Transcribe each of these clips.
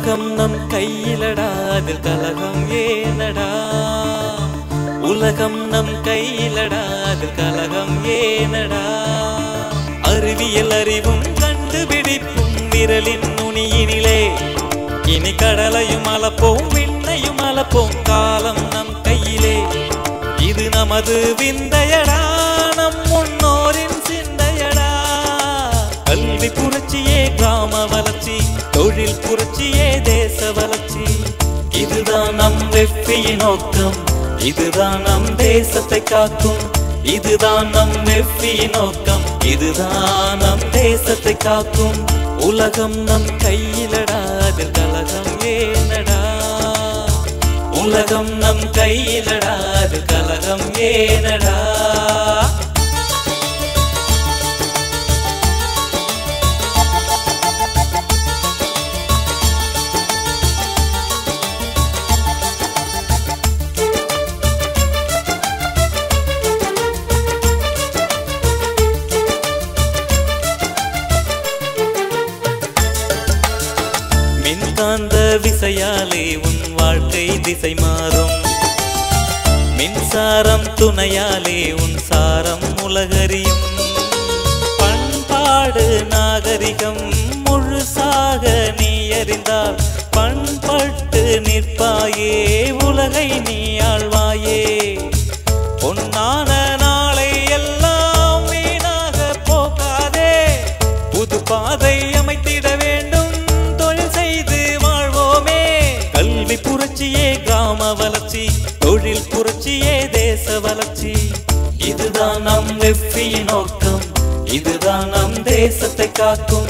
உலகம் நம் கையிலடா அதில் கலகம் ஏனடா உலகம் நம் கையிலடா அதில் கலகம் ஏனடா அறிவியல் அறிவும் கண்டுபிடிப்பும் விரலின் நுனியினிலே இனி கடலையும் அளப்போம் விண்ணையும் அளப்போம் காலம் நம் கையிலே இது நமது விந்தையடா நம் முன்னோரின் சிந்தையடா கல்வி புரட்சியே கிராம வளர்ச்சி தொழில் புரட்சியே தேச வளர்ச்சி இதுதான் நம் வெற்றியின் நோக்கம் இதுதான் நம் தேசத்தை காக்கும் இதுதான் நம் வெற்றியின் நோக்கம் இதுதான் நம் தேசத்தை காக்கும் உலகம் நம் கையிலடா அதில் கலகம் ஏனடா உலகம் நம் கையிலடா அதில் கலகம் ஏனடா மின்காந்த விசையாலே உன் வாழ்க்கை திசை மாறும் மின்சாரம் துணையாலே உன் சாரம் உலகறியும் பண்பாடு நாகரிகம் முழுசாக நீ அறிந்தால் பண்பட்டு நிற்பாயே உலகை நீ ஆழ்வாயே பொன்னான நாளை எல்லாம் வீணாக போகாதே புது பாதை அமைத்திட வேண்டும் கல்வி புரட்சியே கிராம வளர்ச்சி தொழில் புரட்சியே தேச வளர்ச்சி இதுதான் நம் வெற்றியின் நோக்கம் இதுதான் நம் தேசத்தை காக்கும்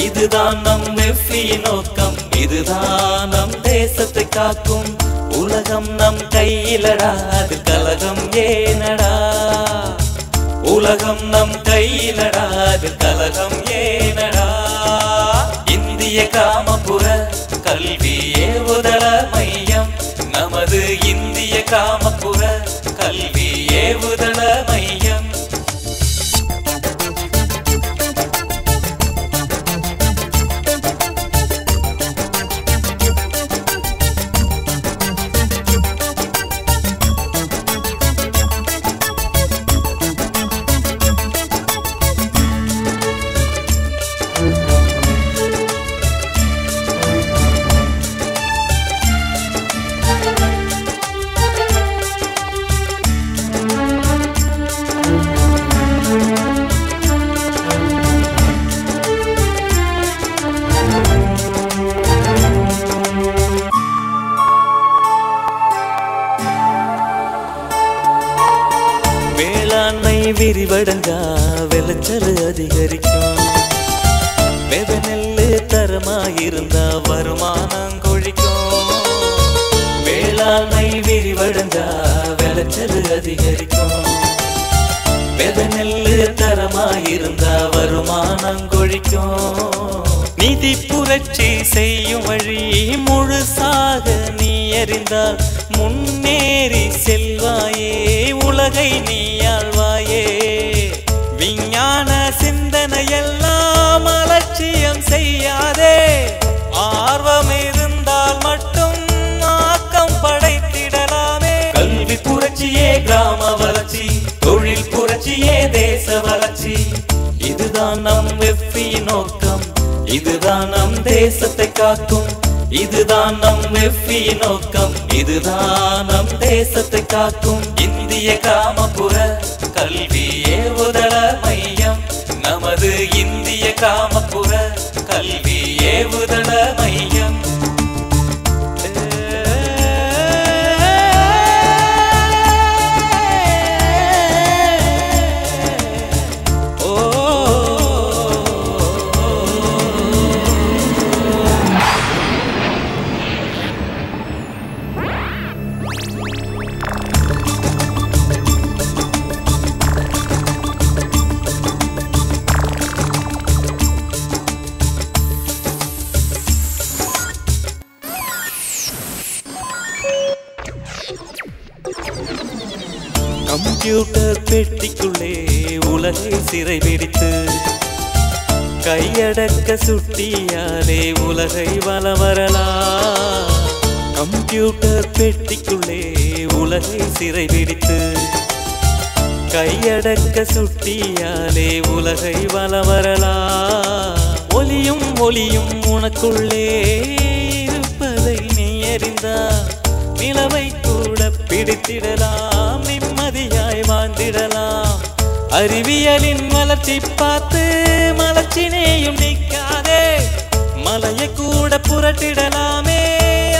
இதுதான் நம் வெற்றியின் நோக்கம் இதுதான் நம் தேசத்தை காக்கும் உலகம் நம் கையிலடா அதில் கலகம் ஏனடா உலகம் நம் கையிலடா அதில் கலகம் ஏனடா இந்திய காமப்புற கல்வி ஏவுதள மையம் நமது இந்திய காமப்புற கல்வி ஏவுதள மையம் விரிவடைஞ்சா விளைச்சல் அதிகரிக்கும் வெத நெல்லு தரமாயிருந்தா வருமானம் கொழிக்கும் வேளாண்மை விரிவடைஞ்சா விளைச்சல் அதிகரிக்கும் வெத நெல்லு தரமாயிருந்தா வருமானம் கொழிக்கும் நிதி புரட்சி செய்யும் வழி முழுசாக நீ அறிந்தால் முன்னேறி செல்வாயே உலகை நீ ஆழ்வாயே விஞ்ஞான சிந்தனையெல்லாம் அலட்சியம் செய்யாதே ஆர்வம் இருந்தால் மட்டும் ஆக்கம் படைத்திடலாமே கல்வி புரட்சியே கிராம வளர்ச்சி தொழில் புரட்சியே தேச வளர்ச்சி இதுதான் நம் வெற்றியின் நோக்கம் இதுதான் நம் தேசத்தை காக்கும் இதுதான் நம் வெற்றியின் நோக்கம் இதுதான் நம் தேசத்தை காக்கும் இந்திய காமப்புற கல்வி ஏவுதள மையம் நமது இந்திய காமப்புற கல்வி ஏவுதள மையம் கம்ப்யூட்டர் பெட்டிக்குள்ளே உலகை சிறை பிடித்து கையடக்க சுட்டியாலே உலகை வலம் வரலாம். கம்ப்யூட்டர் பெட்டிக்குள்ளே உலகை சிறை பிடித்து கையடக்க சுட்டியாலே உலகை வலம் வரலாம். ஒளியும் ஒளியும் உனக்குள்ளே இருப்பதை நீ அறிந்தால் நிலவை கூட பிடித்திடலாம், நிம்மதியாய் வாழ்ந்திடலாம். அறிவியலின் வளர்ச்சி பார்த்து மலர்ச்சினேயும் நிற்காதே, மலையை கூட புரட்டிடலாமே,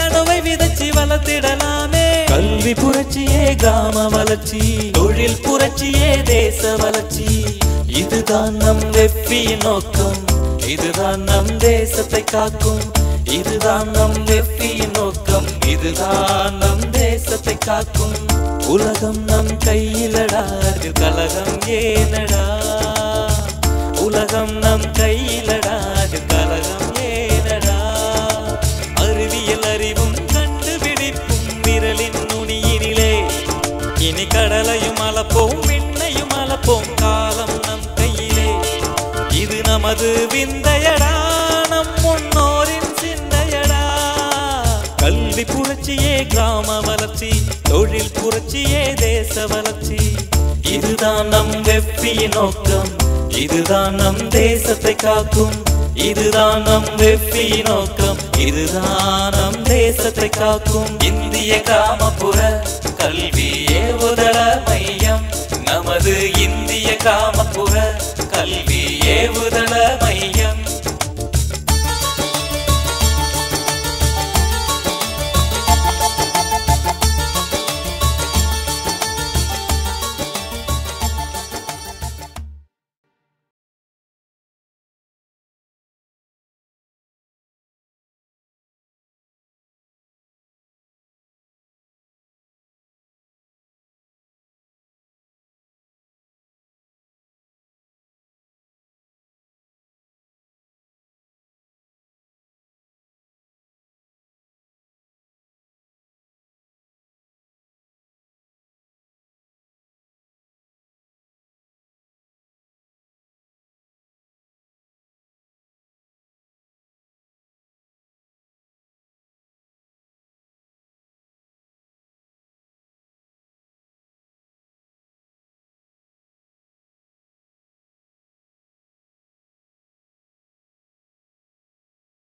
அணுவை விதைச்சி வளர்த்திடலாமே. கல்வி புரட்சியே கிராம வளர்ச்சி, தொழில் புரட்சியே தேச வளர்ச்சி. இதுதான் நம் வெற்றியின் நோக்கம், இதுதான் நம் தேசத்தை காக்கும். இதுதான் நம் வெற்றியின் நோக்கம், இதுதான் நம் தேசத்தை காக்கும். உலகம் நம் கையிலடா, அதில் கலகம் ஏனடா. உலகம் நம் கையிலடா, அதில் கலகம் ஏனடா. அறிவியல் அறிவும் கண்டுபிடிப்பும் விரலின் நுனியினிலே. இனி கடலையும் அளப்போம், விண்ணையும் அளப்போம், காலம் நம் கையிலே. இது நமது விந்தையடா, நம் முன்னோரின் சிந்தையடா. கல்வி புரட்சியே கிராம வளர்ச்சி, தொழில் புரட்சியே தேச வளர்ச்சி. இதுதான் நம் வெற்றியின் நோக்கம், இதுதான் நம் தேசத்தை காக்கும். இதுதான் நம் வெற்றியின் நோக்கம், இதுதான் நம் தேசத்தை காக்கும். இந்திய கிராமப்புற கல்வி ஏவுதள மையம், நமது இந்திய கிராமப்புற கல்வி